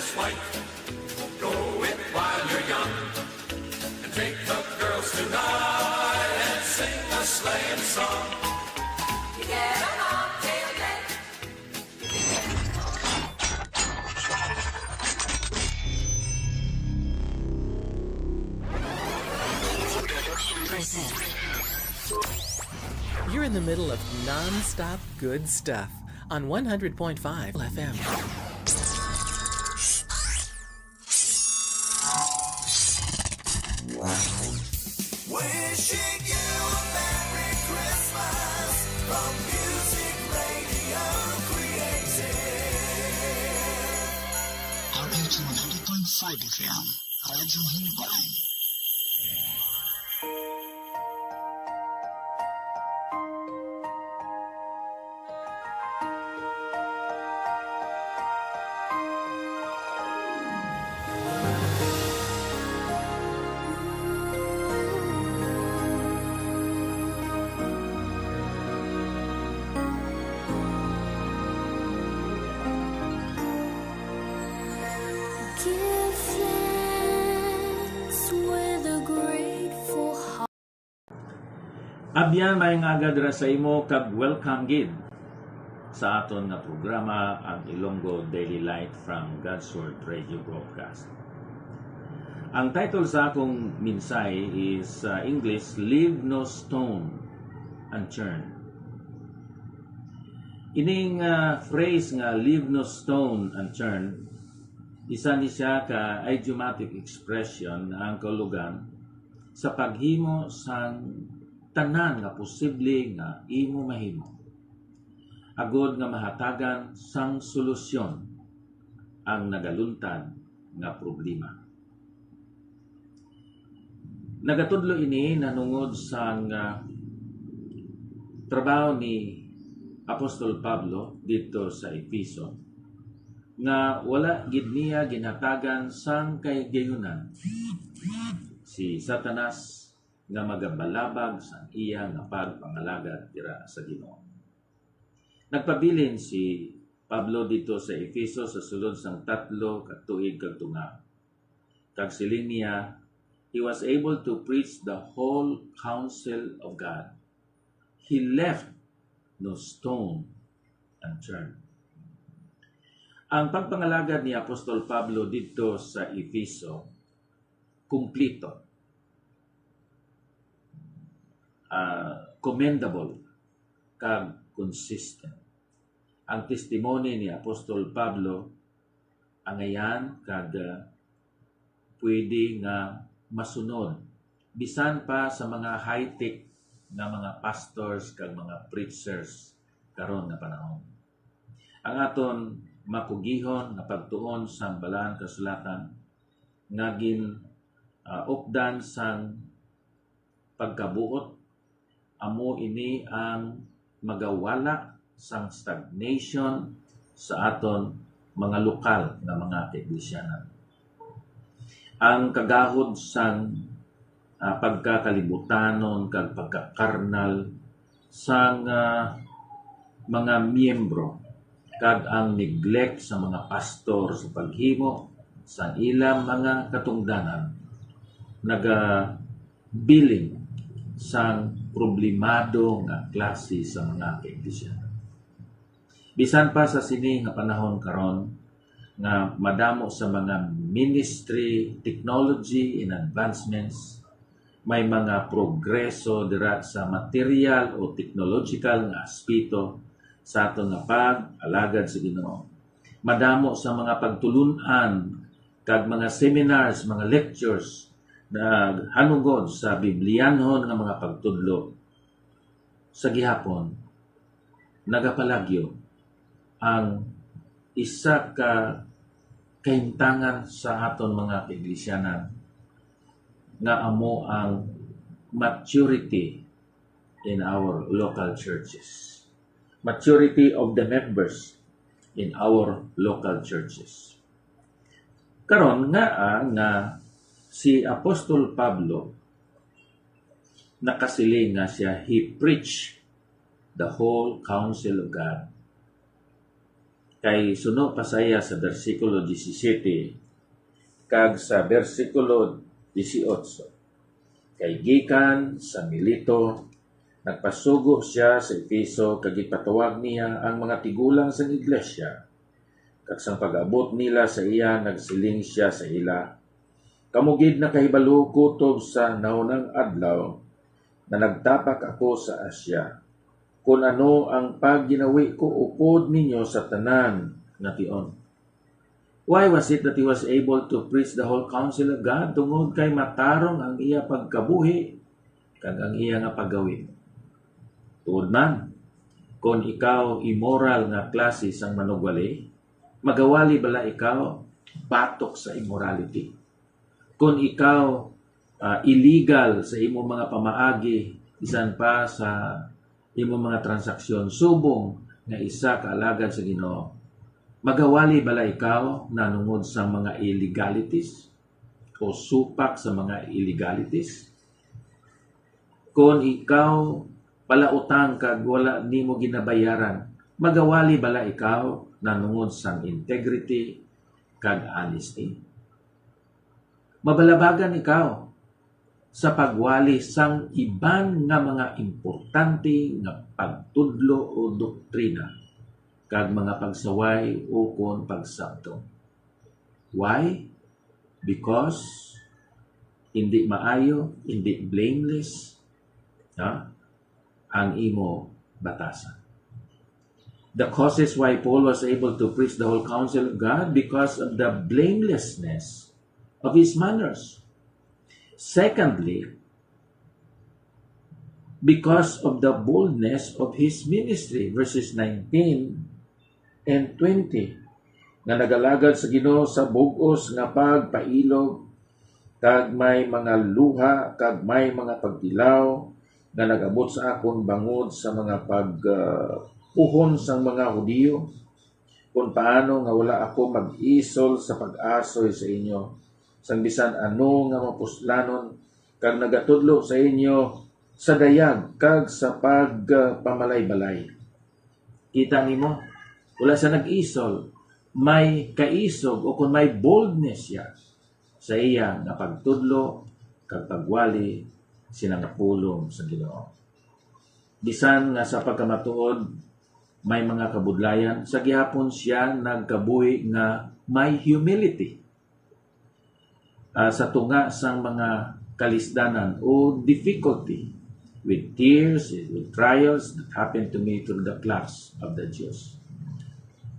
is white. Go it while you're young, and take the girls tonight and sing a sleighing song. You get a long tail neck. You're in the middle of non-stop good stuff on 100.5 FM. Wishing you a Merry Christmas from Music Radio Creative. RH 100.5 FM, Radyo Himbalan. Give thanks with a grateful heart. Abyan may nga agad ra sa imo kag welcome gid sa aton nga programa ang Ilonggo Daily Light from God's Word Radio Broadcast. Ang title sa akong minsay is English, Leave No Stone Unturned. Ining phrase nga leave no stone unturned, isa ni siya ka idiomatic expression na ang kaulugan sa paghimo sang tanan nga posible nga imo mahimo. Agod nga mahatagan sang solusyon ang nagaluntad nga problema. Nagatudlo ini nanungod sang trabaho ni Apostol Pablo dito sa Efeso nga wala gid niya ginhatagan sang kahigayonan si Satanas nga magabalabag sa iya nga pagpangalagad dira sa Ginoo. Nagpabilin si Pablo dito sa Efeso sa sulod sang 3 ka tuig kag tunga. Kag siling niya, he was able to preach the whole counsel of God. He left no stone unturned. Ang pagpangalagad ni Apostol Pablo dito sa Efeso, kumplito, commendable, kag consistent. Ang testimony ni Apostol Pablo, angayan kag pwede nga masunod, bisan pa sa mga high-tech nga mga pastors kag mga preachers karon nga panahon. Ang aton makugihon na pagtuon sa balaan kasulatan nga updan sang pagkabuot, amo ini ang magawala sang stagnation sa aton mga lokal nga mga kaiglesianan. Ang kagahod sang pagkakalibutanon kag pagkakarnal sang mga miyembro kag ang neglect sa mga pastor sa paghimo sa ilang mga katungdanan nagabiling sang problemado nga klase sa mga kaiglesia. Bisan pa sa sini nga panahon karon nga madamo sa mga ministry, technology and advancements, may mga progreso dira sa material o technological nga aspeto sa aton nga pag-alagad sa Ginoo. Madamo sa mga pagtulunan kag mga seminars, mga lectures na hanungod sa Biblianhon nga mga pagtudlo. Sa gihapon, nagapalagyo ang isa ka kahimtangan sa aton mga kaiglesianan nga amo ang maturity in our local churches. Maturity of the members in our local churches. Karon nga si Apostol Pablo nakasiling nga siya, he preached the whole counsel of God. Kay suno pa saya sa versikulo 17 kag sa versikulo 18. Kay gikan sa Milito, nagpasugo siya sa Efeso kag ipatawag niya ang mga tigulang sa iglesia. Kag sang pag-abot nila sa iya, nagsiling siya sa ila. Kamugid na kahibalo kutob sa naunang adlaw na nagtapak ako sa Asya. Kung ano ang pagginawi ko upod ninyo sa tanan nga tion. Why was it that he was able to preach the whole counsel of God? Tungod kay matarong ang iya pagkabuhi kag ang iya nga paggawin. Tuod man, kung ikaw immoral nga klase sang manugwali, magawali bala ikaw batok sa immorality. Kung ikaw illegal sa imong mga pamaagi, isan pa sa imong mga transaksyon, subong nga isa kaalagad sa Ginoo, magawali bala ikaw nanungod sa mga illegalities o supak sa mga illegalities? Kung ikaw palautang kag wala nimo ginabayaran, magawali bala ikaw nanungod sa integrity kag honesty? Mabalabagan ikaw sa pagwali sang iban nga mga importante nga pagtudlo o doktrina kag mga pagsaway o kon pagsabto. Why? Because hindi maayo, hindi blameless ang imo batasan. The causes why Paul was able to preach the whole counsel of God because of the blamelessness of his manners. Secondly, because of the boldness of his ministry, verses 19 and 20, nga nagalagad sa Ginoo sa bugos nga pagpailog, kag may mga luha, kag may mga pagtilaw, nga nagabot sa akon bangod sa mga pagpuhon sang mga Hudiyo, kung paano nga wala ako mag-isol sa pag-asoy sa inyo, sang bisan ano nga mapuslanon, kag nagatudlo sa inyo sa dayag kag sa pagpamalay-balay. Kita nimo, wala sa nag-isol, may kaisog o kung may boldness siya sa iya nga pagtudlo kag pagwali sinangapulong sa Ginoo. Bisan nga sa pagkamatuod may mga kabudlayan, sa gihapon siya nagkabuhi nga may humility. Sa tunga sang mga kalisdanan o difficulty, with tears, with trials that happened to me through the class of the Jews.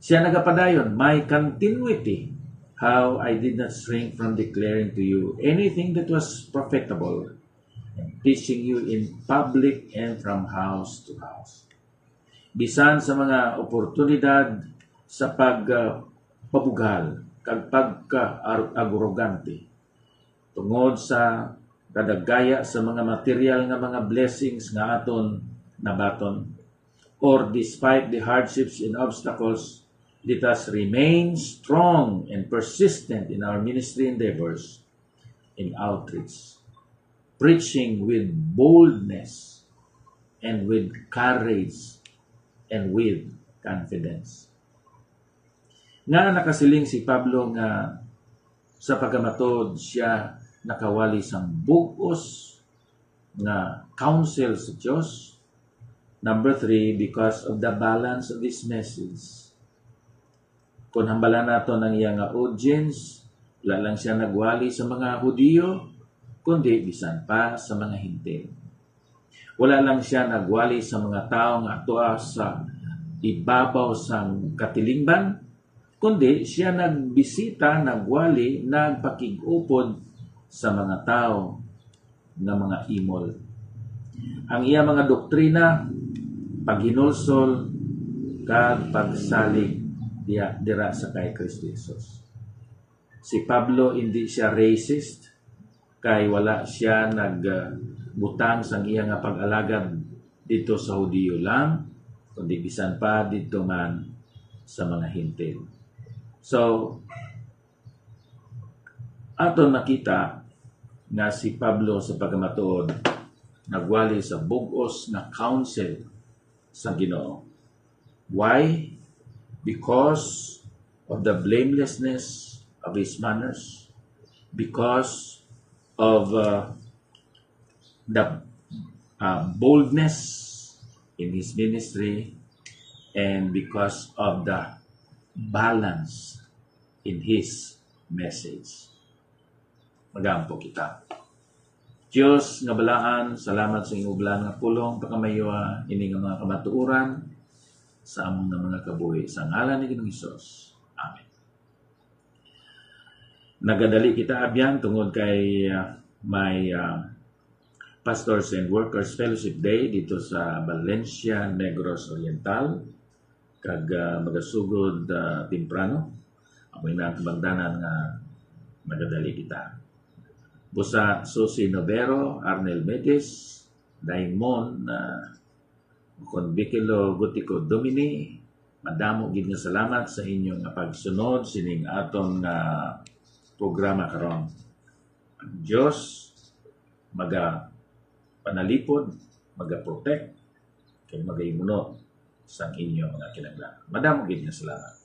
Siya nagapadayon, my continuity, how I did not shrink from declaring to you anything that was profitable, and teaching you in public and from house to house. Bisan sa mga oportunidad sa pagpabugal, kag pagka-arrogante, tungod sa kadagaya sa mga material nga mga blessings nga aton nabaton, or despite the hardships and obstacles, let us remain strong and persistent in our ministry endeavors in outreach, preaching with boldness and with courage and with confidence. Nga nakasiling si Pablo nga sa pagkamatod siya nakawali sang bugos nga counsel sa Diyos. Number 3, because of the balance of this message. Kung hambalan nato ng iya nga audience, wala lang siya nagwali sa mga Hudiyo, kundi bisan pa sa mga Hintil. Wala lang siya nagwali sa mga tao nga atoa sa ibabaw sang katilingban, kundi siya nagbisita, nagwali, nagpakig-upod sa mga tao nga mga imol. Ang iya mga doktrina, paghinulsol, kag pagsalig dira sa kay Kristo Jesus. Si Pablo hindi siya racist, kay wala siya nagbutang sang iya nga pag-alagad dito sa Hudiyo lang, kundi bisan pa dito man sa mga Hintil. So, aton nakita nga si Pablo sa pagkamatuod nagwali sa bugos na counsel sa Ginoo. Why? because of the blamelessness of his manners, because of the boldness in his ministry, and because of the balance in his message. Magampo kita. Diyos nga balaan, salamat sa inyong ulan nga pulong, pagkamayo ini nga mga kamatuuran sa among nga mga kabuhi. Sa ngalan ni Ginoong Hesus. Amen. Nagadali kita abyan tungod kay may Pastors and Workers Fellowship Day dito sa Valencia, Negros Oriental. Kag magasugod temprano. Amoy na kabangdanan nga nagadali kita. Busa Susi Novero, Arnel Medes, Daimon, Convicilo Gutico Domini, madamo gid nga salamat sa inyong pagsunod sining atong programa karon. Ang Dios maga panalipod, maga protect, kay magaimuno sa inyong mga kinahanglan. Madamo gid nga salamat.